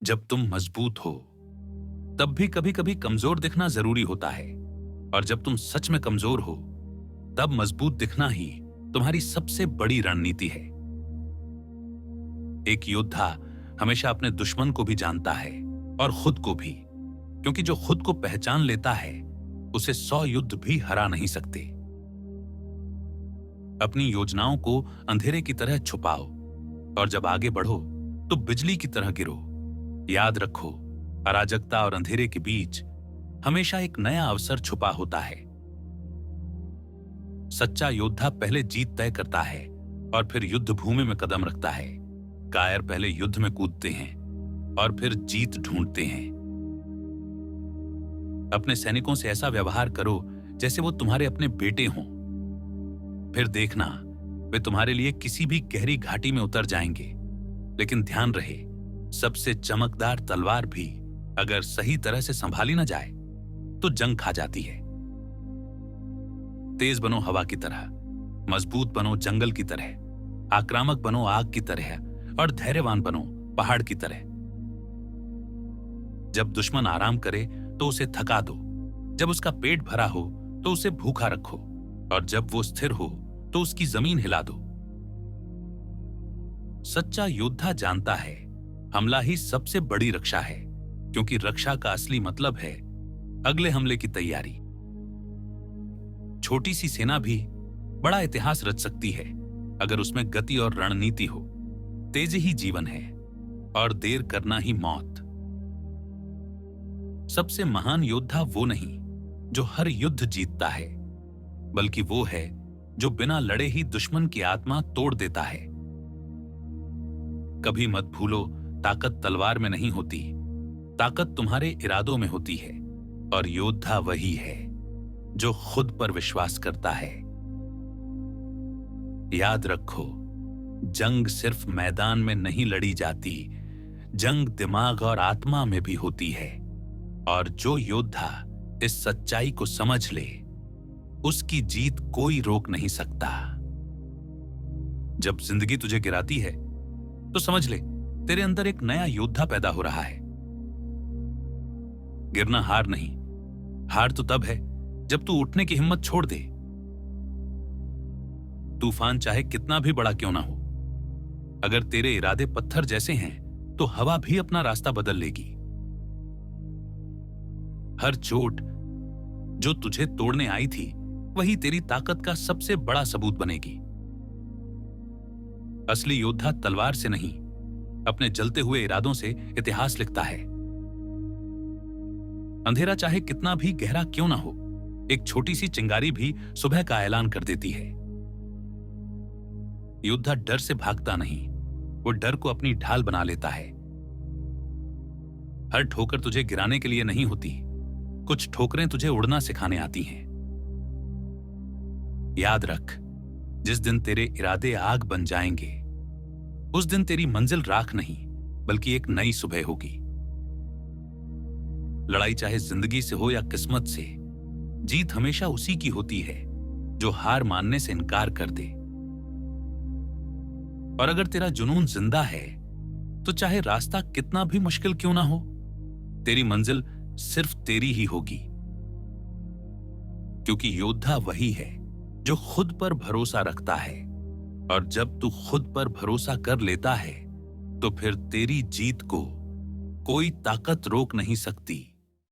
जब तुम मजबूत हो तब भी कभी कभी कमजोर दिखना जरूरी होता है, और जब तुम सच में कमजोर हो तब मजबूत दिखना ही तुम्हारी सबसे बड़ी रणनीति है। एक योद्धा हमेशा अपने दुश्मन को भी जानता है और खुद को भी, क्योंकि जो खुद को पहचान लेता है उसे 100 युद्ध भी हरा नहीं सकते। अपनी योजनाओं को अंधेरे की तरह छुपाओ और जब आगे बढ़ो तो बिजली की तरह गिरो। याद रखो, अराजकता और अंधेरे के बीच हमेशा एक नया अवसर छुपा होता है। सच्चा योद्धा पहले जीत तय करता है और फिर युद्ध भूमि में कदम रखता है। कायर पहले युद्ध में कूदते हैं और फिर जीत ढूंढते हैं। अपने सैनिकों से ऐसा व्यवहार करो जैसे वो तुम्हारे अपने बेटे हों। फिर देखना, वे तुम्हारे लिए किसी भी गहरी घाटी में उतर जाएंगे। लेकिन ध्यान रहे, सबसे चमकदार तलवार भी अगर सही तरह से संभाली ना जाए तो जंग खा जाती है। तेज बनो हवा की तरह, मजबूत बनो जंगल की तरह, आक्रामक बनो आग की तरह और धैर्यवान बनो पहाड़ की तरह। जब दुश्मन आराम करे तो उसे थका दो, जब उसका पेट भरा हो तो उसे भूखा रखो, और जब वो स्थिर हो तो उसकी जमीन हिला दो। सच्चा योद्धा जानता है हमला ही सबसे बड़ी रक्षा है, क्योंकि रक्षा का असली मतलब है अगले हमले की तैयारी। छोटी सी सेना भी बड़ा इतिहास रच सकती है अगर उसमें गति और रणनीति हो। तेजी ही जीवन है और देर करना ही मौत। सबसे महान योद्धा वो नहीं जो हर युद्ध जीतता है, बल्कि वो है जो बिना लड़े ही दुश्मन की आत्मा तोड़ देता है। कभी मत भूलो, ताकत तलवार में नहीं होती, ताकत तुम्हारे इरादों में होती है, और योद्धा वही है जो खुद पर विश्वास करता है। याद रखो, जंग सिर्फ मैदान में नहीं लड़ी जाती, जंग दिमाग और आत्मा में भी होती है। और जो योद्धा इस सच्चाई को समझ ले, उसकी जीत कोई रोक नहीं सकता। जब जिंदगी तुझे गिराती है तो समझ ले, तेरे अंदर एक नया योद्धा पैदा हो रहा है। गिरना हार नहीं, हार तो तब है जब तू उठने की हिम्मत छोड़ दे। तूफान चाहे कितना भी बड़ा क्यों ना हो, अगर तेरे इरादे पत्थर जैसे हैं तो हवा भी अपना रास्ता बदल लेगी। हर चोट जो तुझे तोड़ने आई थी वही तेरी ताकत का सबसे बड़ा सबूत बनेगी। असली योद्धा तलवार से नहीं, अपने जलते हुए इरादों से इतिहास लिखता है। अंधेरा चाहे कितना भी गहरा क्यों ना हो, एक छोटी सी चिंगारी भी सुबह का ऐलान कर देती है। योद्धा डर से भागता नहीं, वो डर को अपनी ढाल बना लेता है। हर ठोकर तुझे गिराने के लिए नहीं होती, कुछ ठोकरें तुझे उड़ना सिखाने आती हैं। याद रख, जिस दिन तेरे इरादे आग बन जाएंगे, उस दिन तेरी मंजिल राख नहीं बल्कि एक नई सुबह होगी। लड़ाई चाहे जिंदगी से हो या किस्मत से, जीत हमेशा उसी की होती है जो हार मानने से इनकार कर दे। और अगर तेरा जुनून जिंदा है तो चाहे रास्ता कितना भी मुश्किल क्यों ना हो, तेरी मंजिल सिर्फ तेरी ही होगी। क्योंकि योद्धा वही है जो खुद पर भरोसा रखता है, और जब तू खुद पर भरोसा कर लेता है तो फिर तेरी जीत को कोई ताकत रोक नहीं सकती।